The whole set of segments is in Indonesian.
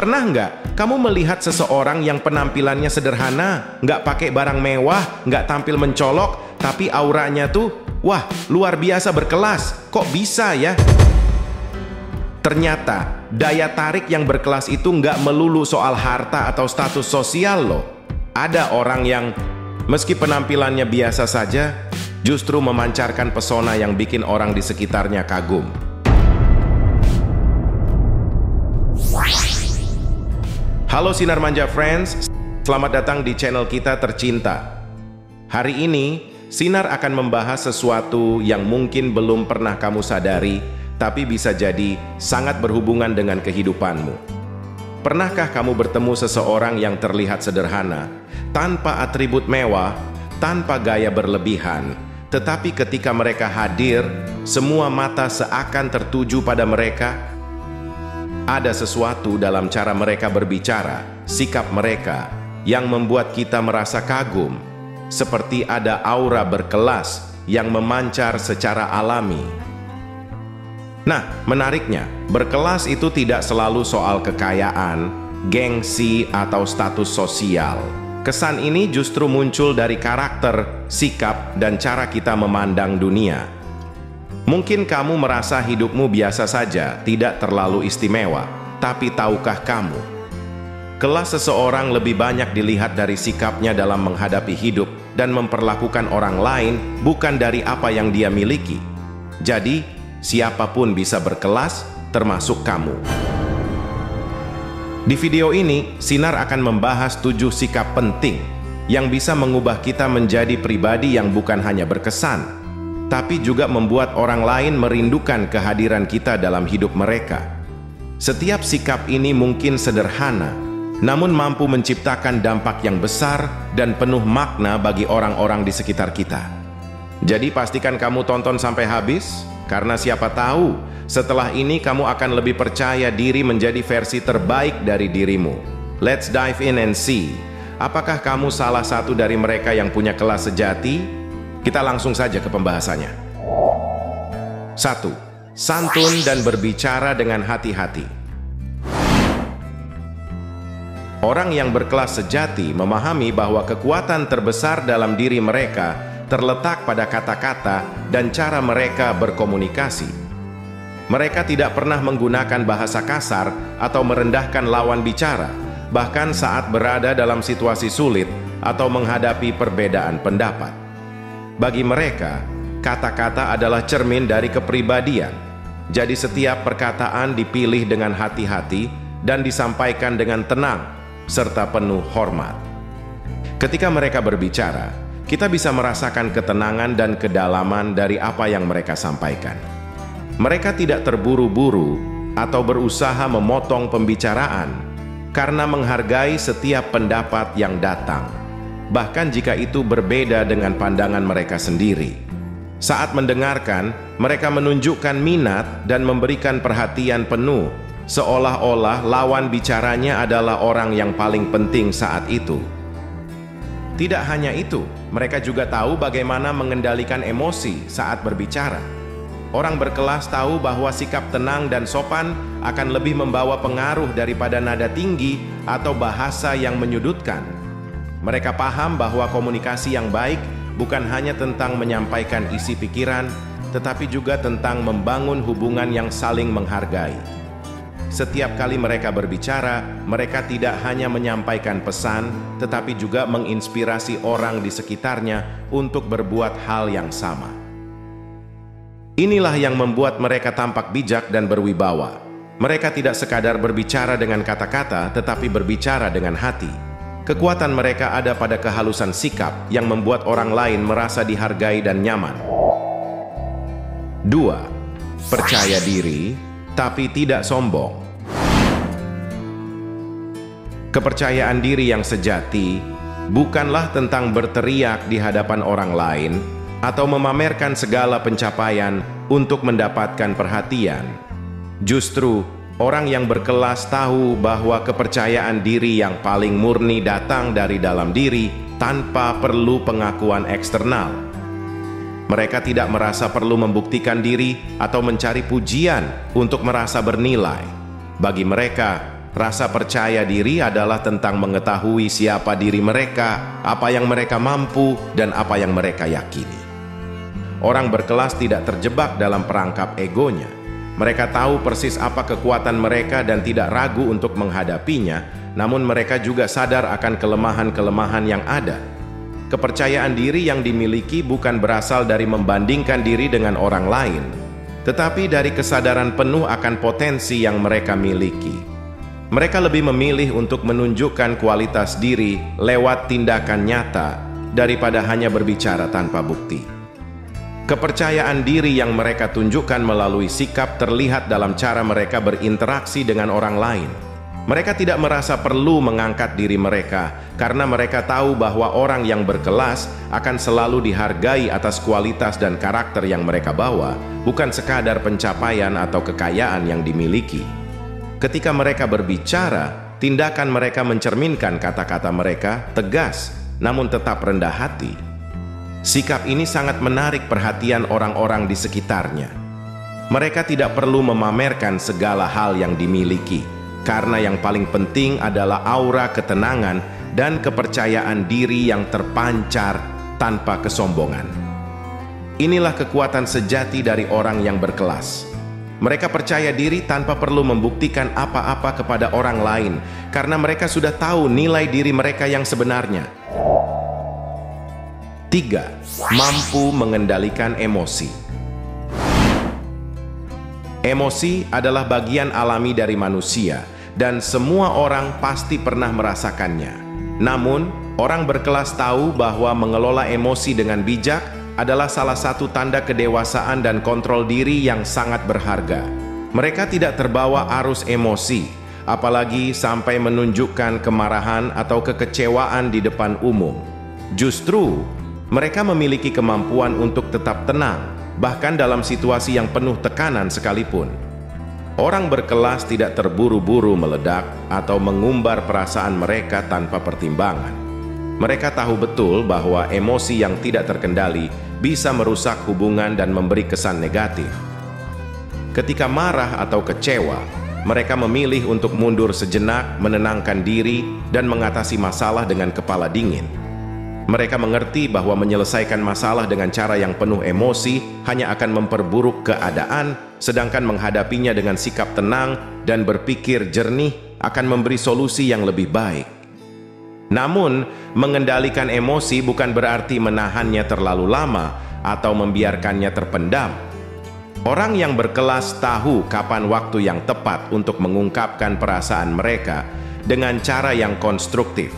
Pernah nggak kamu melihat seseorang yang penampilannya sederhana, nggak pakai barang mewah, nggak tampil mencolok, tapi auranya tuh, wah, luar biasa berkelas. Kok bisa ya? Ternyata, daya tarik yang berkelas itu nggak melulu soal harta atau status sosial loh. Ada orang yang, meski penampilannya biasa saja, justru memancarkan pesona yang bikin orang di sekitarnya kagum. Halo Sinar Manja Friends, selamat datang di channel kita tercinta. Hari ini, Sinar akan membahas sesuatu yang mungkin belum pernah kamu sadari, tapi bisa jadi sangat berhubungan dengan kehidupanmu. Pernahkah kamu bertemu seseorang yang terlihat sederhana, tanpa atribut mewah, tanpa gaya berlebihan, tetapi ketika mereka hadir, semua mata seakan tertuju pada mereka? Ada sesuatu dalam cara mereka berbicara, sikap mereka, yang membuat kita merasa kagum, seperti ada aura berkelas yang memancar secara alami. Nah, menariknya, berkelas itu tidak selalu soal kekayaan, gengsi, atau status sosial. Kesan ini justru muncul dari karakter, sikap, dan cara kita memandang dunia. Mungkin kamu merasa hidupmu biasa saja, tidak terlalu istimewa. Tapi tahukah kamu, kelas seseorang lebih banyak dilihat dari sikapnya dalam menghadapi hidup dan memperlakukan orang lain, bukan dari apa yang dia miliki. Jadi, siapapun bisa berkelas, termasuk kamu. Di video ini, Sinar akan membahas 7 sikap penting yang bisa mengubah kita menjadi pribadi yang bukan hanya berkesan, tapi juga membuat orang lain merindukan kehadiran kita dalam hidup mereka. Setiap sikap ini mungkin sederhana, namun mampu menciptakan dampak yang besar dan penuh makna bagi orang-orang di sekitar kita. Jadi pastikan kamu tonton sampai habis, karena siapa tahu setelah ini kamu akan lebih percaya diri menjadi versi terbaik dari dirimu. Let's dive in and see. Apakah kamu salah satu dari mereka yang punya kelas sejati? Kita langsung saja ke pembahasannya. 1. Santun dan berbicara dengan hati-hati. Orang yang berkelas sejati memahami bahwa kekuatan terbesar dalam diri mereka terletak pada kata-kata dan cara mereka berkomunikasi. Mereka tidak pernah menggunakan bahasa kasar atau merendahkan lawan bicara, bahkan saat berada dalam situasi sulit atau menghadapi perbedaan pendapat. Bagi mereka, kata-kata adalah cermin dari kepribadian. Jadi setiap perkataan dipilih dengan hati-hati dan disampaikan dengan tenang, serta penuh hormat. Ketika mereka berbicara, kita bisa merasakan ketenangan dan kedalaman dari apa yang mereka sampaikan. Mereka tidak terburu-buru atau berusaha memotong pembicaraan, karena menghargai setiap pendapat yang datang, bahkan jika itu berbeda dengan pandangan mereka sendiri. Saat mendengarkan, mereka menunjukkan minat dan memberikan perhatian penuh, seolah-olah lawan bicaranya adalah orang yang paling penting saat itu. Tidak hanya itu, mereka juga tahu bagaimana mengendalikan emosi saat berbicara. Orang berkelas tahu bahwa sikap tenang dan sopan akan lebih membawa pengaruh daripada nada tinggi atau bahasa yang menyudutkan. Mereka paham bahwa komunikasi yang baik bukan hanya tentang menyampaikan isi pikiran, tetapi juga tentang membangun hubungan yang saling menghargai. Setiap kali mereka berbicara, mereka tidak hanya menyampaikan pesan, tetapi juga menginspirasi orang di sekitarnya untuk berbuat hal yang sama. Inilah yang membuat mereka tampak bijak dan berwibawa. Mereka tidak sekadar berbicara dengan kata-kata, tetapi berbicara dengan hati. Kekuatan mereka ada pada kehalusan sikap yang membuat orang lain merasa dihargai dan nyaman. 2. Percaya diri, tapi tidak sombong. Kepercayaan diri yang sejati bukanlah tentang berteriak di hadapan orang lain atau memamerkan segala pencapaian untuk mendapatkan perhatian. Justru, orang yang berkelas tahu bahwa kepercayaan diri yang paling murni datang dari dalam diri tanpa perlu pengakuan eksternal. Mereka tidak merasa perlu membuktikan diri atau mencari pujian untuk merasa bernilai. Bagi mereka, Rasa percaya diri adalah tentang mengetahui siapa diri mereka, apa yang mereka mampu, dan apa yang mereka yakini. Orang berkelas tidak terjebak dalam perangkap egonya. Mereka tahu persis apa kekuatan mereka dan tidak ragu untuk menghadapinya, namun mereka juga sadar akan kelemahan-kelemahan yang ada. Kepercayaan diri yang dimiliki bukan berasal dari membandingkan diri dengan orang lain, tetapi dari kesadaran penuh akan potensi yang mereka miliki. Mereka lebih memilih untuk menunjukkan kualitas diri lewat tindakan nyata daripada hanya berbicara tanpa bukti. Kepercayaan diri yang mereka tunjukkan melalui sikap terlihat dalam cara mereka berinteraksi dengan orang lain. Mereka tidak merasa perlu mengangkat diri mereka karena mereka tahu bahwa orang yang berkelas akan selalu dihargai atas kualitas dan karakter yang mereka bawa, bukan sekadar pencapaian atau kekayaan yang dimiliki. Ketika mereka berbicara, tindakan mereka mencerminkan kata-kata mereka tegas, namun tetap rendah hati. Sikap ini sangat menarik perhatian orang-orang di sekitarnya. Mereka tidak perlu memamerkan segala hal yang dimiliki, karena yang paling penting adalah aura ketenangan dan kepercayaan diri yang terpancar tanpa kesombongan. Inilah kekuatan sejati dari orang yang berkelas. Mereka percaya diri tanpa perlu membuktikan apa-apa kepada orang lain, karena mereka sudah tahu nilai diri mereka yang sebenarnya. 3. Mampu mengendalikan emosi. Emosi adalah bagian alami dari manusia, dan semua orang pasti pernah merasakannya. Namun, orang berkelas tahu bahwa mengelola emosi dengan bijak adalah salah satu tanda kedewasaan dan kontrol diri yang sangat berharga. Mereka tidak terbawa arus emosi, apalagi sampai menunjukkan kemarahan atau kekecewaan di depan umum. Justru, mereka memiliki kemampuan untuk tetap tenang, bahkan dalam situasi yang penuh tekanan sekalipun. Orang berkelas tidak terburu-buru meledak atau mengumbar perasaan mereka tanpa pertimbangan. Mereka tahu betul bahwa emosi yang tidak terkendali bisa merusak hubungan dan memberi kesan negatif. Ketika marah atau kecewa, mereka memilih untuk mundur sejenak, menenangkan diri, dan mengatasi masalah dengan kepala dingin. Mereka mengerti bahwa menyelesaikan masalah dengan cara yang penuh emosi hanya akan memperburuk keadaan, sedangkan menghadapinya dengan sikap tenang dan berpikir jernih akan memberi solusi yang lebih baik. Namun, mengendalikan emosi bukan berarti menahannya terlalu lama atau membiarkannya terpendam. Orang yang berkelas tahu kapan waktu yang tepat untuk mengungkapkan perasaan mereka dengan cara yang konstruktif.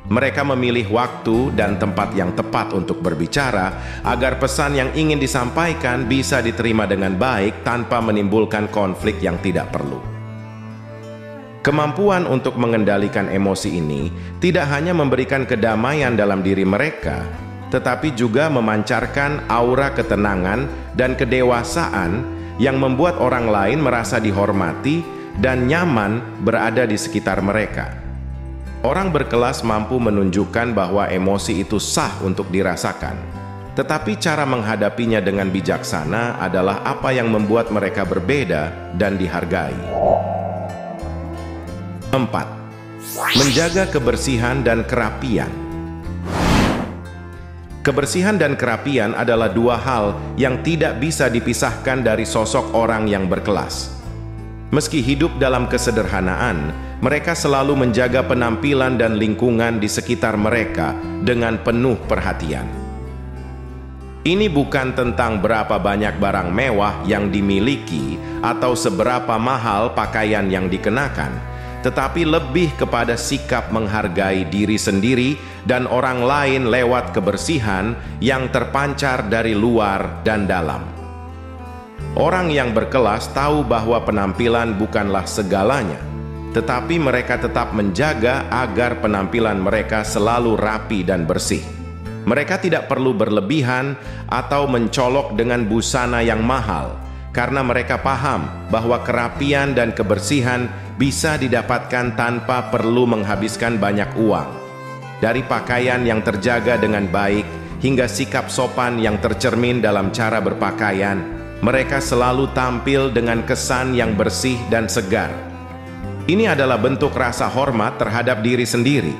Mereka memilih waktu dan tempat yang tepat untuk berbicara agar pesan yang ingin disampaikan bisa diterima dengan baik tanpa menimbulkan konflik yang tidak perlu. Kemampuan untuk mengendalikan emosi ini tidak hanya memberikan kedamaian dalam diri mereka, tetapi juga memancarkan aura ketenangan dan kedewasaan yang membuat orang lain merasa dihormati dan nyaman berada di sekitar mereka. Orang berkelas mampu menunjukkan bahwa emosi itu sah untuk dirasakan, tetapi cara menghadapinya dengan bijaksana adalah apa yang membuat mereka berbeda dan dihargai. 4. Menjaga kebersihan dan kerapian. Kebersihan dan kerapian adalah dua hal yang tidak bisa dipisahkan dari sosok orang yang berkelas. Meski hidup dalam kesederhanaan, mereka selalu menjaga penampilan dan lingkungan di sekitar mereka dengan penuh perhatian. Ini bukan tentang berapa banyak barang mewah yang dimiliki atau seberapa mahal pakaian yang dikenakan, tetapi lebih kepada sikap menghargai diri sendiri dan orang lain lewat kebersihan yang terpancar dari luar dan dalam. Orang yang berkelas tahu bahwa penampilan bukanlah segalanya, tetapi mereka tetap menjaga agar penampilan mereka selalu rapi dan bersih. Mereka tidak perlu berlebihan atau mencolok dengan busana yang mahal, karena mereka paham bahwa kerapian dan kebersihan bisa didapatkan tanpa perlu menghabiskan banyak uang. Dari pakaian yang terjaga dengan baik hingga sikap sopan yang tercermin dalam cara berpakaian, mereka selalu tampil dengan kesan yang bersih dan segar. Ini adalah bentuk rasa hormat terhadap diri sendiri.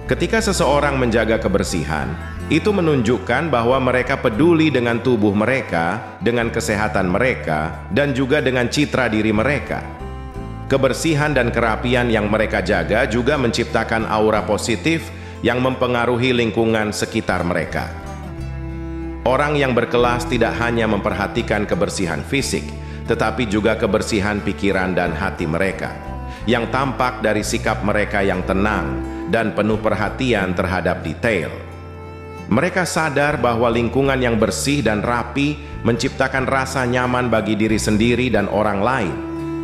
Ketika seseorang menjaga kebersihan, itu menunjukkan bahwa mereka peduli dengan tubuh mereka, dengan kesehatan mereka, dan juga dengan citra diri mereka. Kebersihan dan kerapian yang mereka jaga juga menciptakan aura positif yang mempengaruhi lingkungan sekitar mereka. Orang yang berkelas tidak hanya memperhatikan kebersihan fisik, tetapi juga kebersihan pikiran dan hati mereka, yang tampak dari sikap mereka yang tenang dan penuh perhatian terhadap detail. Mereka sadar bahwa lingkungan yang bersih dan rapi menciptakan rasa nyaman bagi diri sendiri dan orang lain.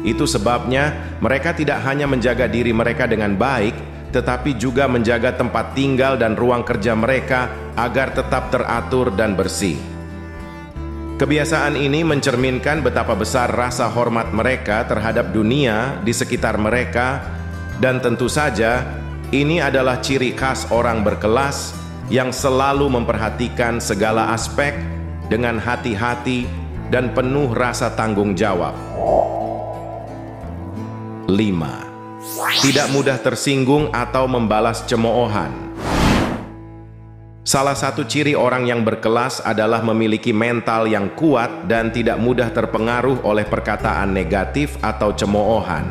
Itu sebabnya mereka tidak hanya menjaga diri mereka dengan baik, tetapi juga menjaga tempat tinggal dan ruang kerja mereka agar tetap teratur dan bersih. Kebiasaan ini mencerminkan betapa besar rasa hormat mereka terhadap dunia di sekitar mereka, dan tentu saja ini adalah ciri khas orang berkelas yang selalu memperhatikan segala aspek dengan hati-hati dan penuh rasa tanggung jawab. 5. Tidak mudah tersinggung atau membalas cemoohan. Salah satu ciri orang yang berkelas adalah memiliki mental yang kuat dan tidak mudah terpengaruh oleh perkataan negatif atau cemoohan.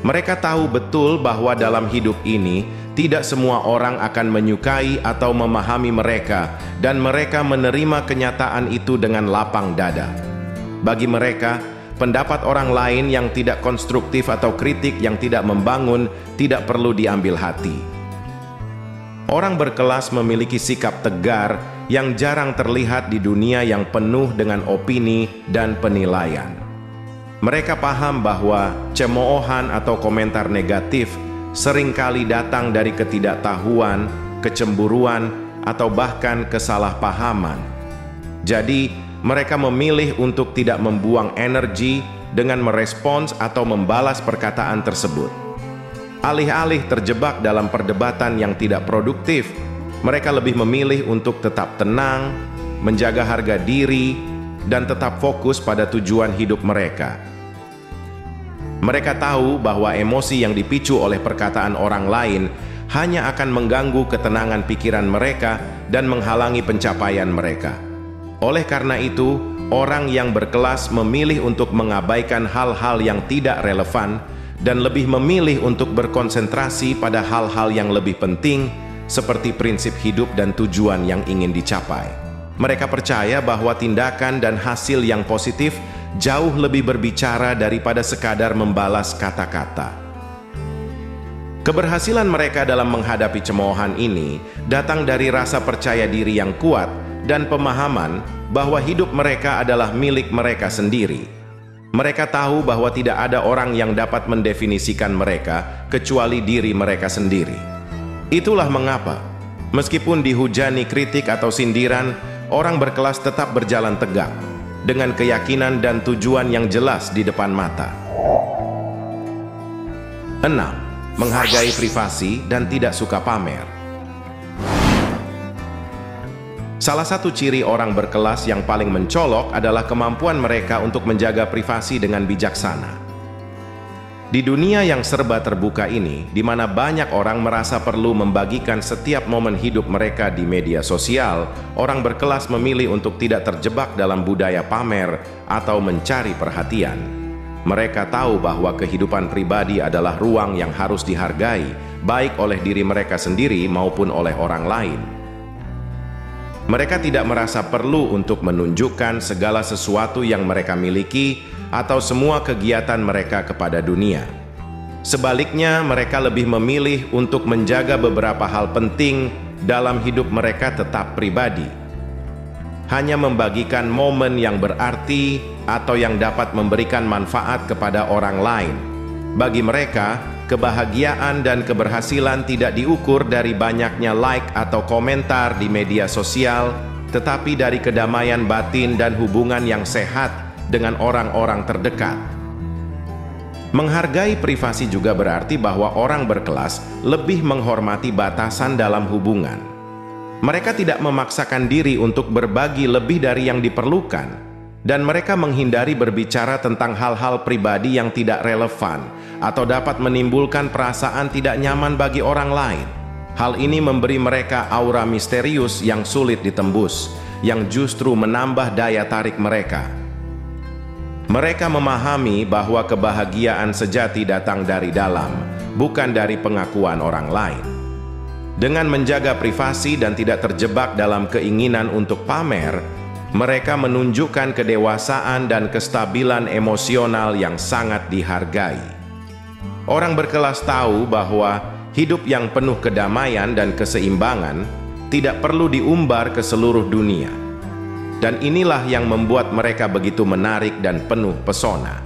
Mereka tahu betul bahwa dalam hidup ini, tidak semua orang akan menyukai atau memahami mereka, dan mereka menerima kenyataan itu dengan lapang dada. Bagi mereka, pendapat orang lain yang tidak konstruktif atau kritik yang tidak membangun tidak perlu diambil hati. Orang berkelas memiliki sikap tegar yang jarang terlihat di dunia yang penuh dengan opini dan penilaian. Mereka paham bahwa cemoohan atau komentar negatif seringkali datang dari ketidaktahuan, kecemburuan, atau bahkan kesalahpahaman. Jadi, mereka memilih untuk tidak membuang energi dengan merespons atau membalas perkataan tersebut. Alih-alih terjebak dalam perdebatan yang tidak produktif, mereka lebih memilih untuk tetap tenang, menjaga harga diri, dan tetap fokus pada tujuan hidup mereka. Mereka tahu bahwa emosi yang dipicu oleh perkataan orang lain hanya akan mengganggu ketenangan pikiran mereka dan menghalangi pencapaian mereka. Oleh karena itu, orang yang berkelas memilih untuk mengabaikan hal-hal yang tidak relevan dan lebih memilih untuk berkonsentrasi pada hal-hal yang lebih penting, seperti prinsip hidup dan tujuan yang ingin dicapai. Mereka percaya bahwa tindakan dan hasil yang positif jauh lebih berbicara daripada sekadar membalas kata-kata. Keberhasilan mereka dalam menghadapi cemoohan ini datang dari rasa percaya diri yang kuat dan pemahaman bahwa hidup mereka adalah milik mereka sendiri. Mereka tahu bahwa tidak ada orang yang dapat mendefinisikan mereka kecuali diri mereka sendiri. Itulah mengapa, meskipun dihujani kritik atau sindiran, orang berkelas tetap berjalan tegak, dengan keyakinan dan tujuan yang jelas di depan mata. 6. Menghargai privasi dan tidak suka pamer. Salah satu ciri orang berkelas yang paling mencolok adalah kemampuan mereka untuk menjaga privasi dengan bijaksana. Di dunia yang serba terbuka ini, di mana banyak orang merasa perlu membagikan setiap momen hidup mereka di media sosial, orang berkelas memilih untuk tidak terjebak dalam budaya pamer atau mencari perhatian. Mereka tahu bahwa kehidupan pribadi adalah ruang yang harus dihargai, baik oleh diri mereka sendiri maupun oleh orang lain. Mereka tidak merasa perlu untuk menunjukkan segala sesuatu yang mereka miliki atau semua kegiatan mereka kepada dunia. Sebaliknya, mereka lebih memilih untuk menjaga beberapa hal penting dalam hidup mereka tetap pribadi. Hanya membagikan momen yang berarti atau yang dapat memberikan manfaat kepada orang lain. Bagi mereka, kebahagiaan dan keberhasilan tidak diukur dari banyaknya like atau komentar di media sosial, tetapi dari kedamaian batin dan hubungan yang sehat dengan orang-orang terdekat. Menghargai privasi juga berarti bahwa orang berkelas lebih menghormati batasan dalam hubungan. Mereka tidak memaksakan diri untuk berbagi lebih dari yang diperlukan, dan mereka menghindari berbicara tentang hal-hal pribadi yang tidak relevan atau dapat menimbulkan perasaan tidak nyaman bagi orang lain. Hal ini memberi mereka aura misterius yang sulit ditembus, yang justru menambah daya tarik mereka. Mereka memahami bahwa kebahagiaan sejati datang dari dalam, bukan dari pengakuan orang lain. Dengan menjaga privasi dan tidak terjebak dalam keinginan untuk pamer, mereka menunjukkan kedewasaan dan kestabilan emosional yang sangat dihargai. Orang berkelas tahu bahwa hidup yang penuh kedamaian dan keseimbangan tidak perlu diumbar ke seluruh dunia. Dan inilah yang membuat mereka begitu menarik dan penuh pesona.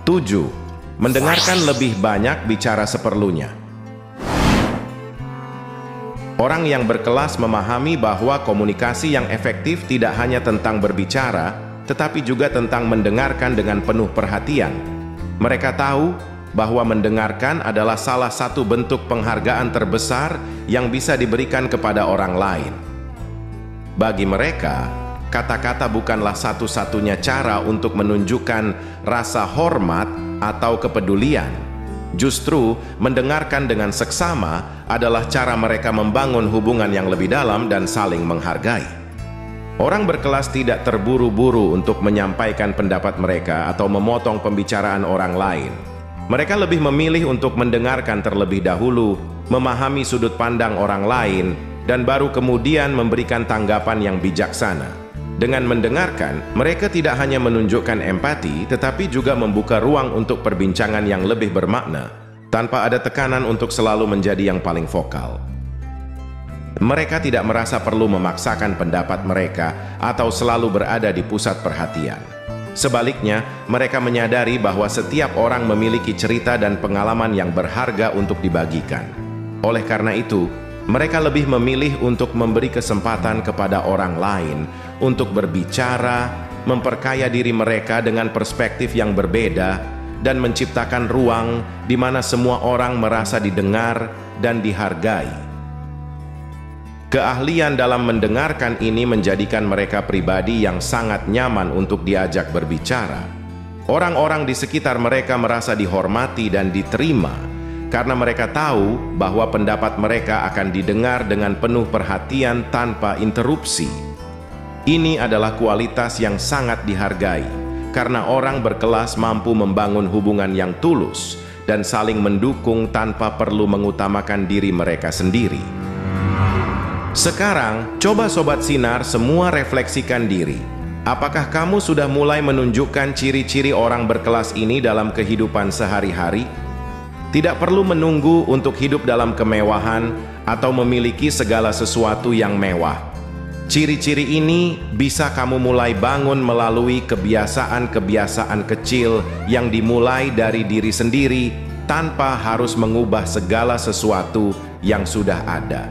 7. Mendengarkan lebih banyak, bicara seperlunya. Orang yang berkelas memahami bahwa komunikasi yang efektif tidak hanya tentang berbicara, tetapi juga tentang mendengarkan dengan penuh perhatian. Mereka tahu bahwa mendengarkan adalah salah satu bentuk penghargaan terbesar yang bisa diberikan kepada orang lain. Bagi mereka, kata-kata bukanlah satu-satunya cara untuk menunjukkan rasa hormat atau kepedulian. Justru, mendengarkan dengan seksama adalah cara mereka membangun hubungan yang lebih dalam dan saling menghargai. Orang berkelas tidak terburu-buru untuk menyampaikan pendapat mereka atau memotong pembicaraan orang lain. Mereka lebih memilih untuk mendengarkan terlebih dahulu, memahami sudut pandang orang lain, dan baru kemudian memberikan tanggapan yang bijaksana. Dengan mendengarkan, mereka tidak hanya menunjukkan empati, tetapi juga membuka ruang untuk perbincangan yang lebih bermakna, tanpa ada tekanan untuk selalu menjadi yang paling vokal. Mereka tidak merasa perlu memaksakan pendapat mereka atau selalu berada di pusat perhatian. Sebaliknya, mereka menyadari bahwa setiap orang memiliki cerita dan pengalaman yang berharga untuk dibagikan. Oleh karena itu, mereka lebih memilih untuk memberi kesempatan kepada orang lain untuk berbicara, memperkaya diri mereka dengan perspektif yang berbeda, dan menciptakan ruang di mana semua orang merasa didengar dan dihargai. Keahlian dalam mendengarkan ini menjadikan mereka pribadi yang sangat nyaman untuk diajak berbicara. Orang-orang di sekitar mereka merasa dihormati dan diterima, karena mereka tahu bahwa pendapat mereka akan didengar dengan penuh perhatian tanpa interupsi. Ini adalah kualitas yang sangat dihargai, karena orang berkelas mampu membangun hubungan yang tulus dan saling mendukung tanpa perlu mengutamakan diri mereka sendiri. Sekarang, coba Sobat Sinar semua refleksikan diri. Apakah kamu sudah mulai menunjukkan ciri-ciri orang berkelas ini dalam kehidupan sehari-hari? Tidak perlu menunggu untuk hidup dalam kemewahan atau memiliki segala sesuatu yang mewah. Ciri-ciri ini bisa kamu mulai bangun melalui kebiasaan-kebiasaan kecil yang dimulai dari diri sendiri tanpa harus mengubah segala sesuatu yang sudah ada.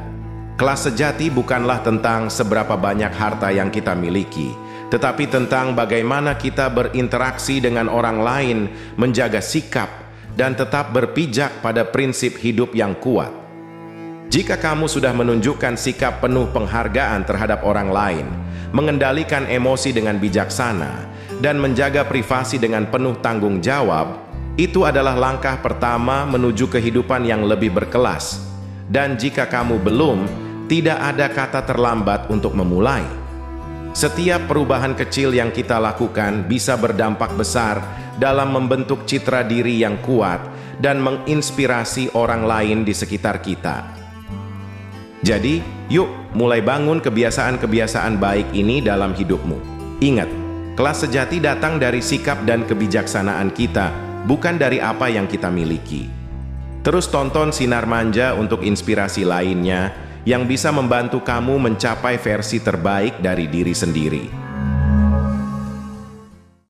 Kelas sejati bukanlah tentang seberapa banyak harta yang kita miliki, tetapi tentang bagaimana kita berinteraksi dengan orang lain, menjaga sikap, dan tetap berpijak pada prinsip hidup yang kuat. Jika kamu sudah menunjukkan sikap penuh penghargaan terhadap orang lain, mengendalikan emosi dengan bijaksana, dan menjaga privasi dengan penuh tanggung jawab, itu adalah langkah pertama menuju kehidupan yang lebih berkelas. Dan jika kamu belum, tidak ada kata terlambat untuk memulai. Setiap perubahan kecil yang kita lakukan bisa berdampak besar dalam membentuk citra diri yang kuat dan menginspirasi orang lain di sekitar kita. Jadi, yuk mulai bangun kebiasaan-kebiasaan baik ini dalam hidupmu. Ingat, kelas sejati datang dari sikap dan kebijaksanaan kita, bukan dari apa yang kita miliki. Terus tonton Sinar Manja untuk inspirasi lainnya yang bisa membantu kamu mencapai versi terbaik dari diri sendiri.